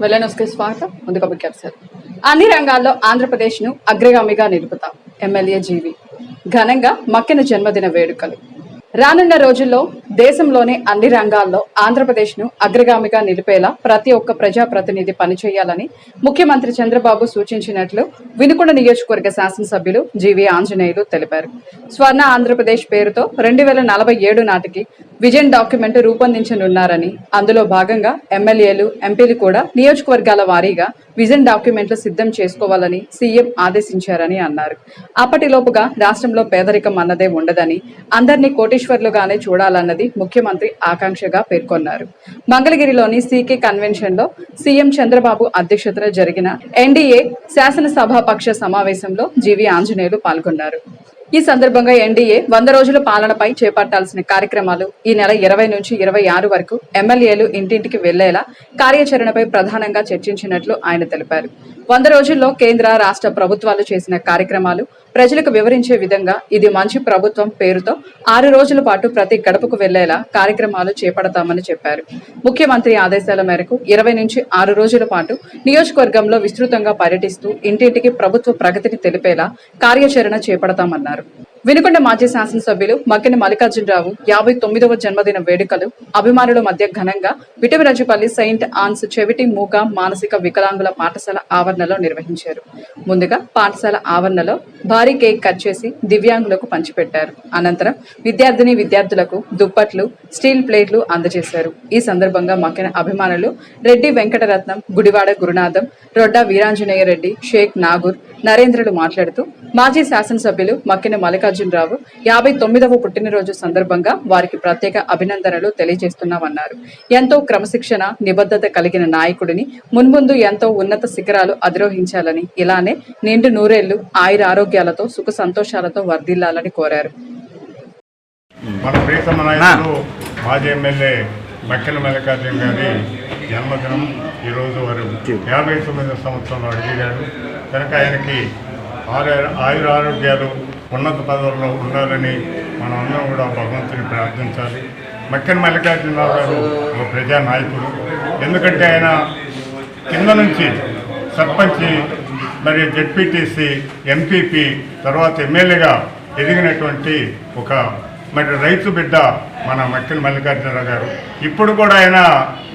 వెల్లనోస్కి స్వాగతం. ముందుగా ముఖ్యాంశాలు. అన్ని రంగాల్లో ఆంధ్రప్రదేశ్ను అగ్రగామిగా నిలుపుతాం. ఎమ్మెల్యే జీవి ఘనంగా మక్కెన జన్మదిన వేడుకలు. రానున్న రోజుల్లో దేశంలోని అన్ని రంగాల్లో ఆంధ్రప్రదేశ్ను అగ్రగామిగా నిలిపేలా ప్రతి ఒక్క ప్రజాప్రతినిధి పనిచేయాలని ముఖ్యమంత్రి చంద్రబాబు సూచించినట్లు వినుకొండ నియోజకవర్గ శాసనసభ్యులు జీవి ఆంజనేయులు తెలిపారు. స్వర్ణ ఆంధ్రప్రదేశ్ పేరుతో 2047 నాటికి విజన్ డాక్యుమెంట్ రూపొందించనున్నారని, అందులో భాగంగా ఎమ్మెల్యేలు, ఎంపీలు కూడా నియోజకవర్గాల వారీగా విజన్ డాక్యుమెంట్లు సిద్ధం చేసుకోవాలని సీఎం ఆదేశించారని అన్నారు. అప్పటిలోపుగా రాష్ట్రంలో పేదరికం అన్నదే ఉండదని, అందరినీ కోటీశ్వర్లుగానే చూడాలన్నది ముఖ్యమంత్రి ఆకాంక్షగా పేర్కొన్నారు. మంగళగిరిలోని సీకే కన్వెన్షన్ లో సీఎం చంద్రబాబు అధ్యక్షతన జరిగిన ఎన్డీఏ శాసనసభాపక్ష సమావేశంలో జీవి ఆంజనేయులు పాల్గొన్నారు. ఈ సందర్భంగా ఎన్డీఏ 100 రోజుల పాలనపై చేపట్టాల్సిన కార్యక్రమాలు ఈ నెల 20 నుంచి 26 వరకు ఎమ్మెల్యేలు ఇంటింటికి వెళ్లేలా కార్యాచరణపై ప్రధానంగా చర్చించినట్లు ఆయన తెలిపారు. 100 రోజుల్లో కేంద్ర, రాష్ట్ర ప్రభుత్వాలు చేసిన కార్యక్రమాలు ప్రజలకు వివరించే విధంగా ఇది మంచి ప్రభుత్వం పేరుతో 6 రోజుల పాటు ప్రతి గడపకు వెళ్లేలా కార్యక్రమాలు చేపడతామని చెప్పారు. ముఖ్యమంత్రి ఆదేశాల మేరకు 20 నుంచి 6 రోజుల పాటు నియోజకవర్గంలో విస్తృతంగా పర్యటిస్తూ ఇంటింటికి ప్రభుత్వ ప్రగతిని తెలిపేలా కార్యాచరణ చేపడతామన్నారు. వినుకొండ మాజీ శాసనసభ్యులు మక్కెన మల్లికార్జునరావు 59వ జన్మదిన వేడుకలు అభిమానుల మధ్య ఘనంగా విటమిరాజుపల్లి సెయింట్ ఆన్స్ చెవిటి, మూగ, మానసిక వికలాంగుల పాఠశాల ఆవరణలో నిర్వహించారు. ముందుగా పాఠశాల ఆవరణలో భారీ కేక్ కట్ చేసి దివ్యాంగులకు పంచిపెట్టారు. అనంతరం విద్యార్థులకు దుప్పట్లు, స్టీల్ ప్లేట్లు అందజేశారు. ఈ సందర్భంగా మక్కెన అభిమానులు రెడ్డి వెంకటరత్నం, గుడివాడ గురునాథం, రొడ్డా వీరాంజనేయ రెడ్డి, షేక్ నాగూర్, నరేంద్రలు మాట్లాడుతూ మాజీ శాసనసభ్యులు మక్కెన మల్లికార్జునరావు 59వ పుట్టినరోజు సందర్భంగా వారికి ప్రత్యేక అభినందనలు తెలియజేస్తున్నామన్నారు. ఎంతో క్రమశిక్షణ, నిబద్ధత కలిగిన నాయకుడిని మున్ముందు ఎంతో ఉన్నత శిఖరాలు అధిరోహించాలని, ఇలానే నిండు నూరేళ్లు ఆయుర ఆరోగ్యాలతో సుఖ సంతోషాలతో వర్ధిల్లాలని కోరారు. మన ప్రీతమ నాయకుడు మాజీ ఎమ్మెల్యే మక్కెన మల్లికార్జున గారి జన్మదినం ఈరోజు వారు 59వ సంవత్సరంలో అడిగాడు కనుక ఆయనకి ఆయుర ఆరోగ్యాలు, ఉన్నత పదవుల్లో ఉండాలని మనం అందరం కూడా భగవంతుని ప్రార్థించాలి. మక్కెన మల్లికార్జునరావు గారు ఒక ప్రజానాయకుడు. ఎందుకంటే ఆయన కింద నుంచి సర్పంచ్, మరి జెడ్పీటీసీ, ఎంపీపీ, తర్వాత ఎమ్మెల్యేగా ఎదిగినటువంటి ఒక మరి రైతు బిడ్డ మన మక్కెన మల్లికార్జునరావు గారు. ఇప్పుడు కూడా ఆయన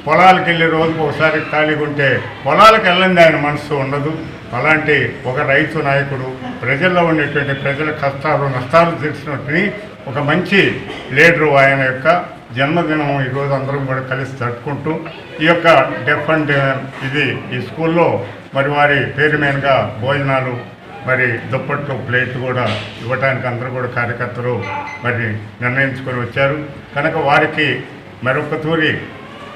పొలాలకు వెళ్ళి రోజుకు ఒకసారి ఖాళీగా ఉంటే పొలాలకు వెళ్ళండి ఆయన మనసు ఉండదు. అలాంటి ఒక రైతు నాయకుడు, ప్రజల్లో ఉండేటువంటి ప్రజల కష్టాలు నష్టాలు తెలిసినటువంటి ఒక మంచి లీడరు. ఆయన యొక్క జన్మదినం ఈరోజు అందరం కూడా కలిసి జరుపుకుంటూ ఈ యొక్క డెఫ్ అండ్ ఈ స్కూల్లో మరి వారి పేరు మీదుగా భోజనాలు, మరి దుప్పట్లు, ప్లేట్లు కూడా ఇవ్వడానికి అందరూ కూడా కార్యకర్తలు మరి నిర్ణయించుకొని వచ్చారు కనుక వారికి మరొక తూరి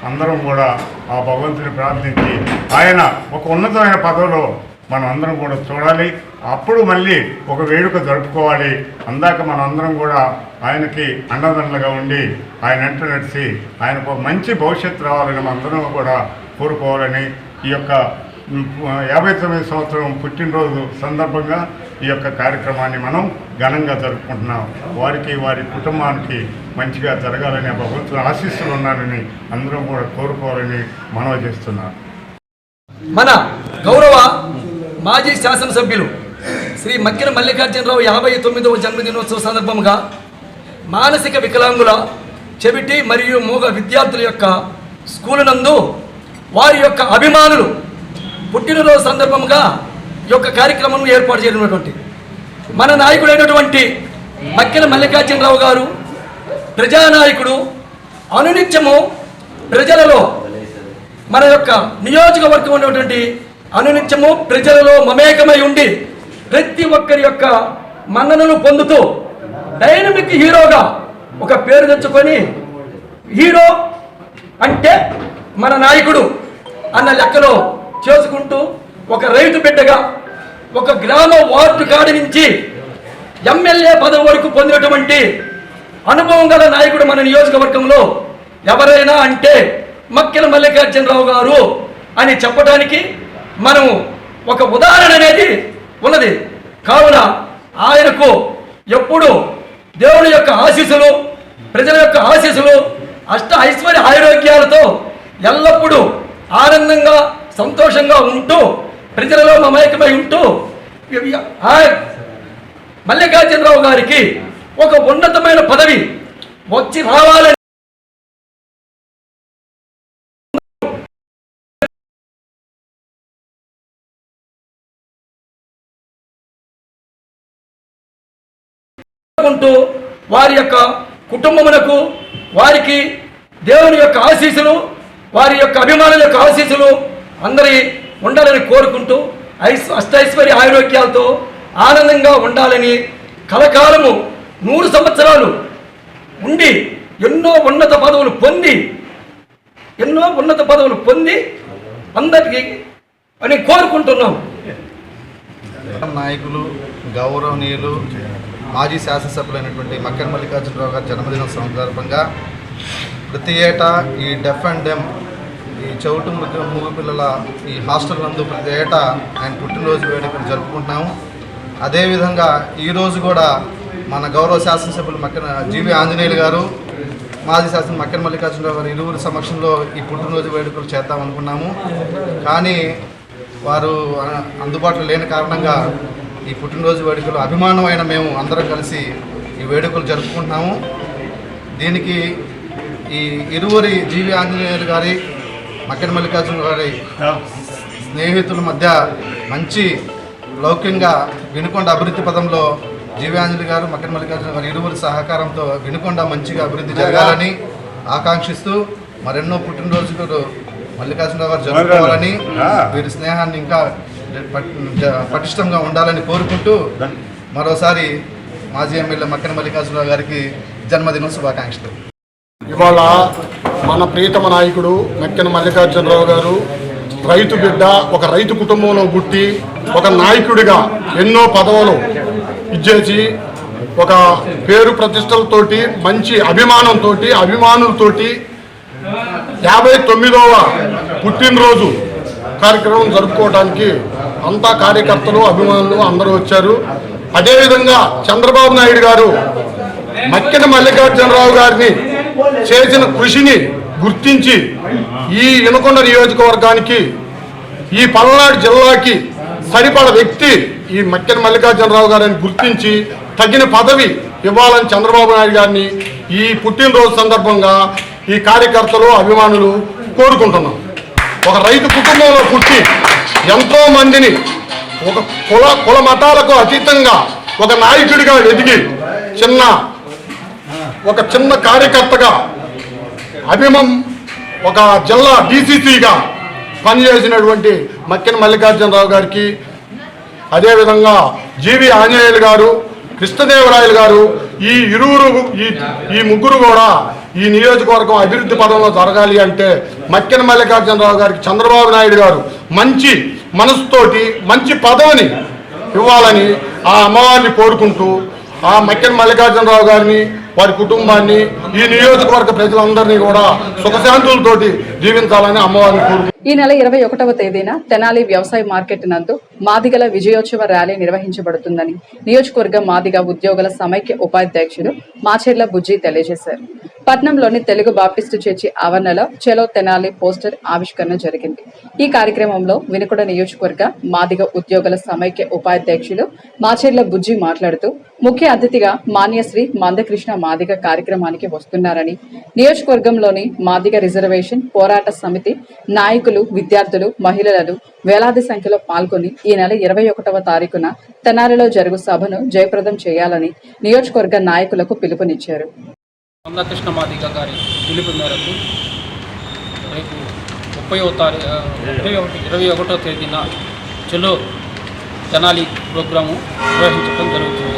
అందరం కూడా ఆ భగవంతుని ప్రార్థించి ఆయన ఒక ఉన్నతమైన పదవిలో మనం అందరం కూడా చూడాలి. అప్పుడు మళ్ళీ ఒక వేడుక జరుపుకోవాలి. అందాక మనం అందరం కూడా ఆయనకి అండదండలుగా ఉండి ఆయన వెంట నడిచి ఆయనకు ఒక మంచి భవిష్యత్తు రావాలని అందరం కూడా కోరుకోవాలని ఈ యొక్క 59వ సంవత్సరం పుట్టినరోజు సందర్భంగా ఈ యొక్క కార్యక్రమాన్ని మనం ఘనంగా జరుపుకుంటున్నాం. వారికి, వారి కుటుంబానికి మంచిగా జరగాలని భగవంతుని ఆశీస్సులు ఉన్నారని అందరం కూడా కోరుకోవాలని మనవి చేస్తున్నాను. మన గౌరవ మాజీ శాసనసభ్యులు శ్రీ మక్కెన మల్లికార్జునరావు 59వ జన్మదినోత్సవ సందర్భంగా మానసిక వికలాంగుల, చెవిటి మరియు మూగ విద్యార్థుల యొక్క స్కూలు నందు వారి యొక్క అభిమానులు పుట్టినరోజు సందర్భంగా ఈ యొక్క కార్యక్రమం ఏర్పాటు చేయనున్నటువంటి మన నాయకుడైనటువంటి మక్కెన మల్లికార్జునరావు గారు ప్రజానాయకుడు. అనునిత్యము ప్రజలలో మన యొక్క నియోజకవర్గం ఉన్నటువంటి అనునిత్యము ప్రజలలో మమేకమై ఉండి ప్రతి ఒక్కరి యొక్క మన్ననను పొందుతూ డైనమిక్ హీరోగా ఒక పేరు తెచ్చుకొని, హీరో అంటే మన నాయకుడు అన్న లెక్కలో చేసుకుంటూ ఒక రైతు బిడ్డగా ఒక గ్రామ వార్డు కాడి నుంచి ఎమ్మెల్యే పదవి వరకు పొందినటువంటి అనుభవం గల నాయకుడు మన నియోజకవర్గంలో ఎవరైనా అంటే మక్కెన మల్లికార్జునరావు గారు అని చెప్పడానికి మనము ఒక ఉదాహరణ అనేది ఉన్నది. కావున ఆయనకు ఎప్పుడు దేవుని యొక్క ఆశీస్సులు, ప్రజల యొక్క ఆశీస్సులు, అష్ట ఐశ్వర్య ఆరోగ్యాలతో ఎల్లప్పుడూ ఆనందంగా సంతోషంగా ఉంటూ ప్రజలలో మమేకమై ఉంటూ మల్లికార్జునరావు గారికి ఒక ఉన్నతమైన పదవి వచ్చి రావాలని వారి యొక్క కుటుంబమునకు వారికి దేవుని యొక్క ఆశీస్సులు వారి యొక్క అభిమానుల యొక్క ఆశీస్సులు అందరి ఉండాలని కోరుకుంటూ అష్టైశ్వర్య ఆరోగ్యాలతో ఆనందంగా ఉండాలని కలకాలము 100 సంవత్సరాలు ఉండి ఎన్నో ఉన్నత పదవులు పొంది అందరికీ అని కోరుకుంటున్నాం. నాయకులు గౌరవనీయులు మాజీ శాసనసభ్యులైనటువంటి మక్కెన మల్లికార్జునరావు గారి జన్మదినం సందర్భంగా ప్రతి ఏటా ఈ డెఫ్ అండ్ డెమ్ ఈ చౌటు మూగ పిల్లల ఈ హాస్టల్ నందు ప్రతి ఏటా ఆయన పుట్టినరోజు వేడుకలు జరుపుకుంటున్నాము. అదేవిధంగా ఈరోజు కూడా మన గౌరవ శాసనసభ్యులు జీవి ఆంజనేయులు గారు మాజీ శాసన మక్కెన మల్లికార్జునరావు గారు ఇరువురి సమక్షంలో ఈ పుట్టినరోజు వేడుకలు చేద్దామనుకున్నాము. కానీ వారు అందుబాటులో లేని కారణంగా ఈ పుట్టినరోజు వేడుకలు అభిమానమైన మేము అందరం కలిసి ఈ వేడుకలు జరుపుకుంటున్నాము. దీనికి ఈ ఇరువురి జీవి ఆంజనేయులు గారి మక్కెన మల్లికార్జున గారి స్నేహితుల మధ్య మంచి లౌక్యంగా వినుకొండ అభివృద్ధి పదంలో జీవి ఆంజనేయులు గారు మక్కెన మల్లికార్జున గారు ఇరువురి సహకారంతో వినుకొండ మంచిగా అభివృద్ధి జరగాలని ఆకాంక్షిస్తూ మరెన్నో పుట్టినరోజులు మల్లికార్జునరావు గారు జరుపుకోవాలని వీరి స్నేహాన్ని ఇంకా పటిష్టంగా ఉండాలని కోరుకుంటూ మరోసారి మాజీ ఎమ్మెల్యే మక్కెన మల్లికార్జునరావు గారికి జన్మదిన శుభాకాంక్షలు. ఇవాళ మన ప్రియతమ నాయకుడు మక్కెన మల్లికార్జునరావు గారు రైతు బిడ్డ, ఒక రైతు కుటుంబంలో పుట్టి ఒక నాయకుడిగా ఎన్నో పదవులు ఇచ్చేసి ఒక పేరు ప్రతిష్టలతోటి మంచి అభిమానులతోటి 59వ పుట్టినరోజు కార్యక్రమం జరుపుకోవడానికి అంతా కార్యకర్తలు అభిమానులు అందరూ వచ్చారు. అదేవిధంగా చంద్రబాబు నాయుడు గారు మక్కెన మల్లికార్జునరావు గారిని చేసిన కృషిని గుర్తించి ఈ వినుకొండ నియోజకవర్గానికి ఈ పల్నాడు జిల్లాకి సరిపడ వ్యక్తి ఈ మక్కెన మల్లికార్జునరావు గారిని గుర్తించి తగిన పదవి ఇవ్వాలని చంద్రబాబు నాయుడు గారిని ఈ పుట్టినరోజు సందర్భంగా ఈ కార్యకర్తలు అభిమానులు కోరుకుంటున్నాం. ఒక రైతు కుటుంబంలో పుట్టి ఎంతో మందిని ఒక కుల మతాలకు అతీతంగా ఒక నాయకుడిగా ఎదిగి ఒక చిన్న కార్యకర్తగా ఒక జిల్లా డీసీసీగా పనిచేసినటువంటి మక్కెన మల్లికార్జునరావు గారికి, అదేవిధంగా జీవి ఆంజనేయులు గారు, కృష్ణదేవరాయలు గారు, ఈ ముగ్గురు కూడా ఈ నియోజకవర్గం అభివృద్ధి పదంలో జరగాలి అంటే మక్కెన మల్లికార్జునరావు గారికి చంద్రబాబు నాయుడు గారు మంచి మనసుతోటి మంచి పదవిని ఇవ్వాలని ఆ అమ్మవారిని కోరుకుంటూ ఆ మక్కెన మల్లికార్జునరావు గారిని, వారి కుటుంబాన్ని, ఈ నియోజకవర్గ ప్రజలందరినీ కూడా సుఖశాంతులతోటి జీవించాలని అమ్మవారిని కోరుకుంటున్నాను. ఈ నెల 21వ తేదీన తెనాలి వ్యవసాయ మార్కెట్ నందు మాదిగల విజయోత్సవ ర్యాలీ నిర్వహించబడుతుందని నియోజకవర్గ మాదిగ ఉద్యోగుల సమైక్య ఉపాధ్యక్షుడు మాచెర్ల బుజ్జి తెలియజేశారు. పట్నంలోని తెలుగు బాప్టిస్టు చర్చి ఆవరణలో చలో తెనాలి పోస్టర్ ఆవిష్కరణ జరిగింది. ఈ కార్యక్రమంలో వినుకొండ నియోజకవర్గ మాదిగ ఉద్యోగుల సమైక్య ఉపాధ్యక్షులు మాచెర్ల బుజ్జి మాట్లాడుతూ ముఖ్య అతిథిగా మాన్యశ్రీ మందకృష్ణ మాదిగ కార్యక్రమానికి వస్తున్నారని, నియోజకవర్గంలోని మాదిగ రిజర్వేషన్ పోరాట సమితి నాయకులు, విద్యార్థులు, మహిళలు వేలాది సంఖ్యలో పాల్గొని ఈ నెల 21వ తారీఖున తెనాలిలో జరుగు సభను జయప్రదం చేయాలని నియోజకవర్గ నాయకులకు పిలుపునిచ్చారు. మందకృష్ణ మాదిగ గారి పిలుపు మేరకు రేపు 21వ తేదీన చలో తెనాలి ప్రోగ్రాము నిర్వహించడం జరుగుతుంది.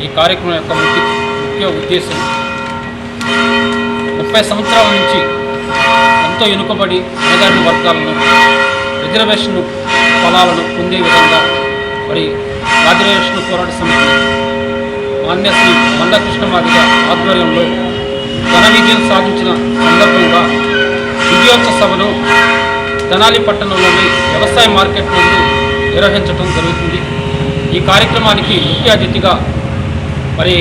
ఈ కార్యక్రమం యొక్క ముఖ్య ఉద్దేశం 30 సంవత్సరాల నుంచి ఎంతో వెనుకబడి అణగారిన వర్గాలను రిజర్వేషన్ ఫలాలను పొందే విధంగా మరి రిజర్వేషన్ పోరాట సమితి మాన్యశ్రీ మందకృష్ణ మాదిగ ఆధ్వర్యంలో ఘన విజయం సాధించిన సందర్భంగా విజయోత్సవ సభను తెనాలి పట్టణంలోని వ్యవసాయ మార్కెట్ నందు నిర్వహించడం జరుగుతుంది. ఈ కార్యక్రమానికి ముఖ్య అతిథిగా మరి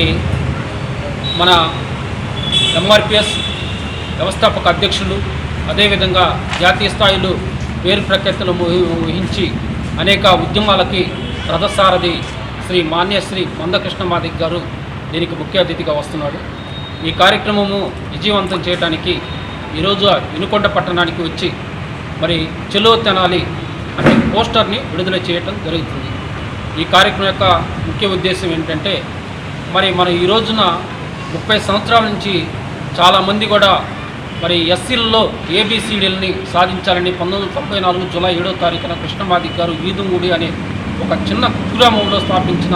మన ఎంఆర్పిఎస్ వ్యవస్థాపక అధ్యక్షులు, అదేవిధంగా జాతీయ స్థాయిలో పేరు ప్రఖ్యాతులు వహించి అనేక ఉద్యమాలకి రథసారథి శ్రీ మాన్యశ్రీ మందకృష్ణ మాదిక్ గారు దీనికి ముఖ్య అతిథిగా వస్తున్నాడు. ఈ కార్యక్రమము విజయవంతం చేయడానికి ఈరోజు వినుకొండ పట్టణానికి వచ్చి మరి చెలో తెనాలి అనే పోస్టర్ని విడుదల చేయటం జరుగుతుంది. ఈ కార్యక్రమం యొక్క ముఖ్య ఉద్దేశం ఏంటంటే మరి మనం ఈ రోజున 30 సంవత్సరాల నుంచి చాలామంది కూడా మరి ఎస్సీలలో ఏబిసిడీలని సాధించాలని 1994 జూలై 7వ తారీఖున కృష్ణమాదిక్ గారు ఈదుమూడి అనే ఒక చిన్న కుగ్రామంలో స్థాపించిన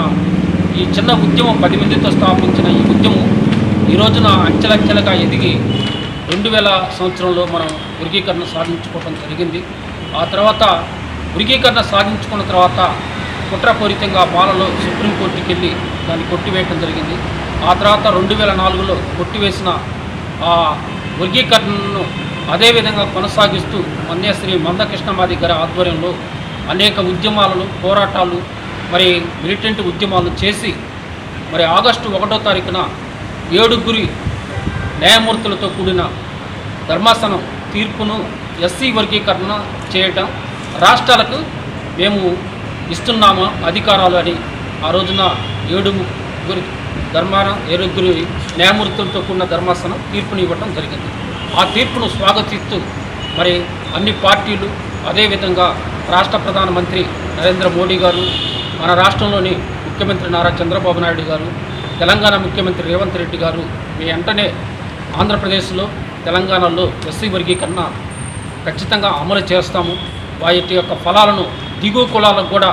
ఈ చిన్న ఉద్యమం 10 మందితో స్థాపించిన ఈ ఉద్యమం ఈ రోజున అంచెలంచెలుగా ఎదిగి 2000 సంవత్సరంలో మనం వర్గీకరణ సాధించుకోవడం జరిగింది. ఆ తర్వాత వర్గీకరణ సాధించుకున్న తర్వాత కుట్రపూరితంగా బాలలో సుప్రీంకోర్టుకి వెళ్ళి దాన్ని కొట్టివేయటం జరిగింది. ఆ తర్వాత 2004లో కొట్టివేసిన ఆ వర్గీకరణను అదేవిధంగా కొనసాగిస్తూ మన్యశ్రీ మందకృష్ణ మాదిక్ గారి ఆధ్వర్యంలో అనేక ఉద్యమాలను పోరాటాలు మరి మిలిటెంట్ ఉద్యమాలు చేసి మరి ఆగస్టు 1వ తారీఖున 7 న్యాయమూర్తులతో కూడిన ధర్మాసనం తీర్పును ఎస్సీ వర్గీకరణ చేయటం రాష్ట్రాలకు మేము ఇస్తున్నాము అధికారాలు అని ఆ రోజున 7 న్యాయమూర్తులతో కూడిన ధర్మాసనం తీర్పుని ఇవ్వటం జరిగింది. ఆ తీర్పును స్వాగతిస్తూ మరి అన్ని పార్టీలు అదేవిధంగా రాష్ట్ర ప్రధానమంత్రి నరేంద్ర మోడీ గారు, మన రాష్ట్రంలోని ముఖ్యమంత్రి నారా చంద్రబాబు నాయుడు గారు, తెలంగాణ ముఖ్యమంత్రి రేవంత్ రెడ్డి గారు మీ వెంటనే ఆంధ్రప్రదేశ్లో తెలంగాణలో ఎస్సీ వర్గీకరణ ఖచ్చితంగా అమలు చేస్తాము, వాటి యొక్క ఫలాలను దిగువ కులాలకు కూడా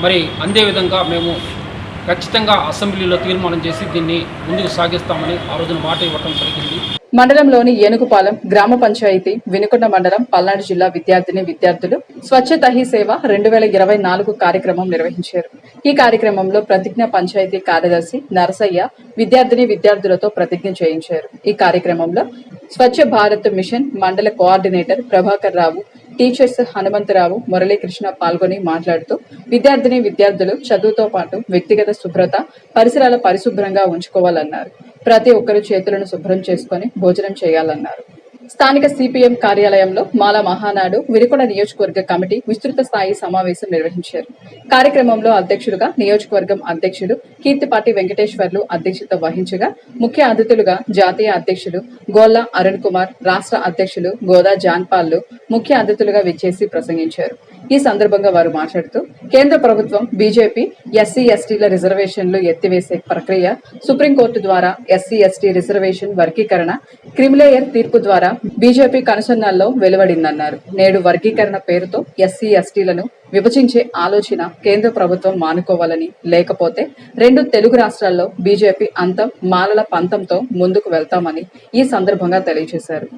మరి అందే విధంగా మేము ఖచ్చితంగా అసెంబ్లీలో తీర్మానం చేసి దీన్ని ముందుకు సాగిస్తామని ఆ రోజున మాట ఇవ్వటం జరిగింది. మండలంలోని ఏనుగుపాలెం గ్రామ పంచాయతీ వినుకొండ మండలం పల్నాడు జిల్లా విద్యార్థులు స్వచ్ఛత హీ సేవ 2024 కార్యక్రమం నిర్వహించారు. ఈ కార్యక్రమంలో ప్రతిజ్ఞ పంచాయతీ కార్యదర్శి నరసయ్య విద్యార్థులతో ప్రతిజ్ఞ చేయించారు. ఈ కార్యక్రమంలో స్వచ్ఛ భారత్ మిషన్ మండల కోఆర్డినేటర్ ప్రభాకర్ రావు, టీచర్స్ హనుమంతరావు, మురళీకృష్ణ పాల్గొని మాట్లాడుతూ విద్యార్థులు చదువుతో పాటు వ్యక్తిగత శుభ్రత, పరిసరాల పరిశుభ్రంగా ఉంచుకోవాలన్నారు. ప్రతి ఒక్కరూ చేతులను శుభ్రం చేసుకుని భోజనం చేయాలన్నారు. స్థానిక సిపిఎం కార్యాలయంలో మాల మహానాడు వినుకొండ నియోజకవర్గ కమిటీ విస్తృత స్థాయి సమావేశం నిర్వహించారు. కార్యక్రమంలో అధ్యక్షులుగా నియోజకవర్గం అధ్యక్షుడు కీర్తిపాటి వెంకటేశ్వర్లు అధ్యక్షత వహించగా ముఖ్య అతిథులుగా జాతీయ అధ్యక్షులు గోల్లా అరుణ్ కుమార్, రాష్ట్ర అధ్యక్షులు గోదా జాన్పాల్లు ముఖ్య అతిథులుగా విచ్చేసి ప్రసంగించారు. ఈ సందర్భంగా వారు మాట్లాడుతూ కేంద్ర ప్రభుత్వం బీజేపీ ఎస్సీ ఎస్టీల రిజర్వేషన్లు ఎత్తివేసే ప్రక్రియ, సుప్రీంకోర్టు ద్వారా ఎస్సీ ఎస్టీ రిజర్వేషన్ వర్గీకరణ, క్రిమిలేయర్ తీర్పు ద్వారా బీజేపీ కనుసన్నల్లో వెలువడిందన్నారు. నేడు వర్గీకరణ పేరుతో ఎస్సీ ఎస్టీలను విభజించే ఆలోచన కేంద్ర ప్రభుత్వం మానుకోవాలని, లేకపోతే 2 తెలుగు రాష్ట్రాల్లో బీజేపీ అంతం మాలల పంతంతో ముందుకు వెళ్తామని ఈ సందర్భంగా తెలియజేశారు.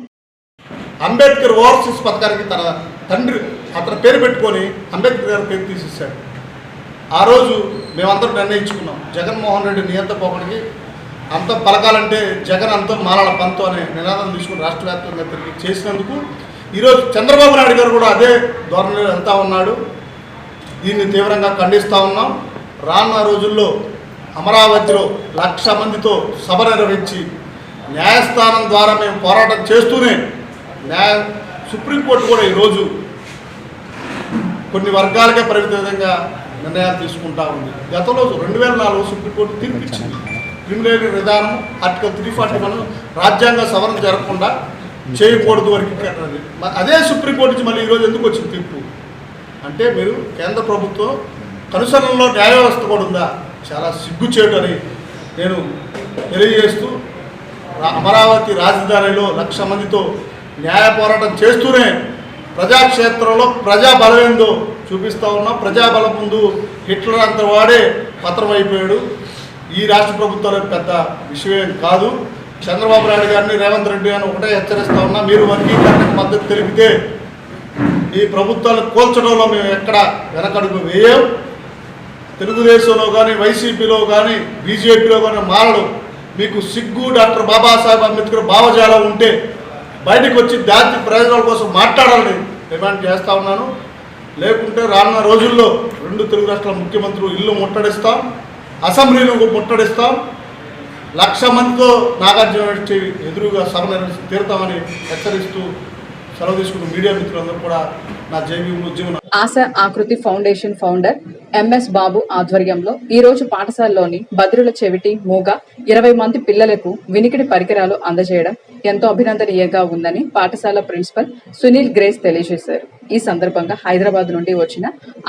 అంబేద్కర్ ఓవర్సీస్ పథకానికి తన తండ్రి అతని పేరు పెట్టుకొని అంబేద్కర్ గారి పేరు తీసేశాడు. ఆ రోజు మేమందరం నిర్ణయించుకున్నాం, జగన్మోహన్ రెడ్డి నియంత పోకడికి అంతం పలకాలంటే జగన్ అంతం మాలల పంతం అనే నినాదం తీసుకుని రాష్ట్ర వ్యాప్తంగా తిరిగి చేసినందుకు ఈరోజు చంద్రబాబు నాయుడు గారు కూడా అదే ధోరణిలో వెళ్తూ ఉన్నాడు. దీన్ని తీవ్రంగా ఖండిస్తూ ఉన్నాం. రానున్న రోజుల్లో అమరావతిలో 1,00,000 మందితో సభ నిర్వహించి న్యాయస్థానం ద్వారా మేము పోరాటం చేస్తూనే సుప్రీంకోర్టు కూడా ఈరోజు కొన్ని వర్గాలకే పరిమిత విధంగా నిర్ణయాలు తీసుకుంటా ఉంది. గతంలో 2004 సుప్రీంకోర్టు తీర్పిచ్చింది. క్రిమినల్ విధానం ఆర్టికల్ 341 రాజ్యాంగ సవరణ జరగకుండా చేయకూడదు వర్గీకరణ. అదే సుప్రీంకోర్టు నుంచి మళ్ళీ ఈరోజు ఎందుకు వచ్చింది తీర్పు అంటే మీరు కేంద్ర ప్రభుత్వం కనుసరణలో న్యాయ వ్యవస్థ కూడా ఉందా, చాలా సిగ్గుచేటు అని నేను తెలియజేస్తూ అమరావతి రాజధానిలో 1,00,000 మందితో న్యాయ పోరాటం చేస్తూనే ప్రజాక్షేత్రంలో ప్రజాబలం ఏందో చూపిస్తూ ఉన్నాం. ప్రజాబలం ముందు హిట్లర్ అంత వాడే పత్రం అయిపోయాడు. ఈ రాష్ట్ర ప్రభుత్వాలకు పెద్ద విషయం కాదు. చంద్రబాబు నాయుడు గారిని రేవంత్ రెడ్డి గారిని ఒకటే హెచ్చరిస్తూ ఉన్నా, మీరు వర్గీకరణకు మద్దతు తెలిపితే ఈ ప్రభుత్వాలను కూల్చడంలో మేము ఎక్కడ వెనకడుగు వేయం. తెలుగుదేశంలో కానీ వైసీపీలో కానీ బీజేపీలో కానీ మారడు. మీకు సిగ్గు డాక్టర్ బాబాసాహెబ్ అంబేద్కర్ భావజాలం ఉంటే బయటకు వచ్చి జాతి ప్రయోజనాల కోసం మాట్లాడాలని డిమాండ్ చేస్తూ ఉన్నాను. లేకుంటే రానున్న రోజుల్లో 2 తెలుగు రాష్ట్రాల ముఖ్యమంత్రులు ఇల్లు ముట్టడిస్తాం, అసెంబ్లీలు ముట్టడిస్తాం, 1,00,000 మందితో నాగార్జున ఎదురుగా సభ నిర్వహించి తీరుతామని హెచ్చరిస్తూ సెలవు తీసుకున్న మీడియా మిత్రులందరూ కూడా నా జేబీ ఉద్యమం ఆశ ఆకృతి ఫౌండేషన్ ఫౌండర్ ఎంఎస్ బాబు ఆధ్వర్యంలో ఈ రోజు పాఠశాలలోని బదిరుల చెవిటి మూగ 20 మంది పిల్లలకు వినికిడి పరికరాలు అందజేయడం ఎంతో అభినందనీయంగా ఉందని పాఠశాల ప్రిన్సిపల్ సునీల్ గ్రేస్ తెలియజేశారు. ఈ సందర్భంగా హైదరాబాద్ నుండి వచ్చిన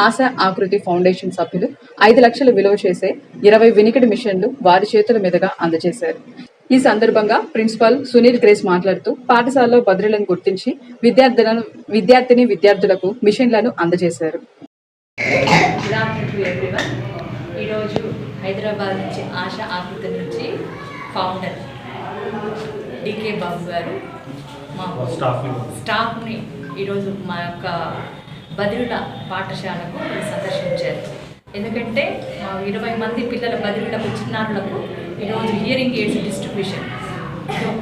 ఆశ ఆకృతి ఫౌండేషన్ సభ్యులు 5 లక్షలు విలువ చేసే 20 వినికిడి మిషన్లు వారి చేతుల మీదుగా అందజేశారు. ఈ సందర్భంగా ప్రిన్సిపల్ సునీల్ గ్రేస్ మాట్లాడుతూ పాఠశాలలో బదిలీలను గుర్తించి విద్యార్థులకు మిషన్లను అందజేశారు. Good afternoon to everyone. ఈరోజు హైదరాబాద్ నుంచి ఆశ ఆకృతి నుంచి ఫౌండర్ డికే బాబు గారు మా స్టాఫ్ని ఈరోజు మా యొక్క బదిలీల పాఠశాలకు సందర్శించారు. ఎందుకంటే 20 మంది పిల్లల బదిలీలకు చిన్నారులకు ఈరోజు హియరింగ్ ఎయిడ్స్ డిస్ట్రిబ్యూషన్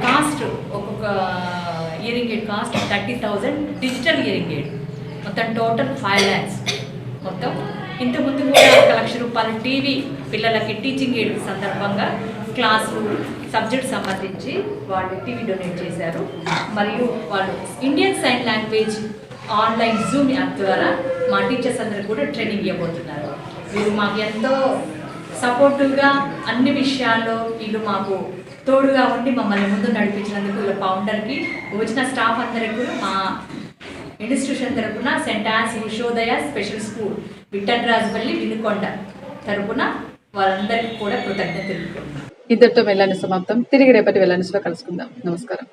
కాస్ట్ ఒక్కొక్క hearing aid cost 30,000 digital hearing aid మొత్తం టోటల్ 5 lakhs మొత్తం. ఇంతకుముందు కూడా 1 లక్ష రూపాయల టీవీ పిల్లలకి టీచింగ్ ఎయిడ్ సందర్భంగా క్లాసులు సబ్జెక్ట్ సంబంధించి వాళ్ళు టీవీ డొనేట్ చేశారు. మరియు వాళ్ళు Indian sign language online Zoom app ద్వారా మా టీచర్స్ అందరూ కూడా ట్రైనింగ్ ఇవ్వబోతున్నారు. వీరు మాకు ఎంతో సపోర్టివ్గా అన్ని విషయాల్లో వీళ్ళు మాకు తోడుగా ఉండి మమ్మల్ని ముందు నడిపించినందుకు వీళ్ళ ఫౌండర్కి వచ్చిన స్టాఫ్ అందరికీ కూడా మా ఇన్స్టిట్యూషన్ తరపున saint Ann's Yashodaya special school Vittanrajupalli Vinukonda తరపున వాళ్ళందరికీ కూడా కృతజ్ఞతలు. ఇంతటితో వెళ్ళని సమాప్తం. తిరిగి రేపటి వెళ్ళనిలో కలుసుకుందాం. నమస్కారం.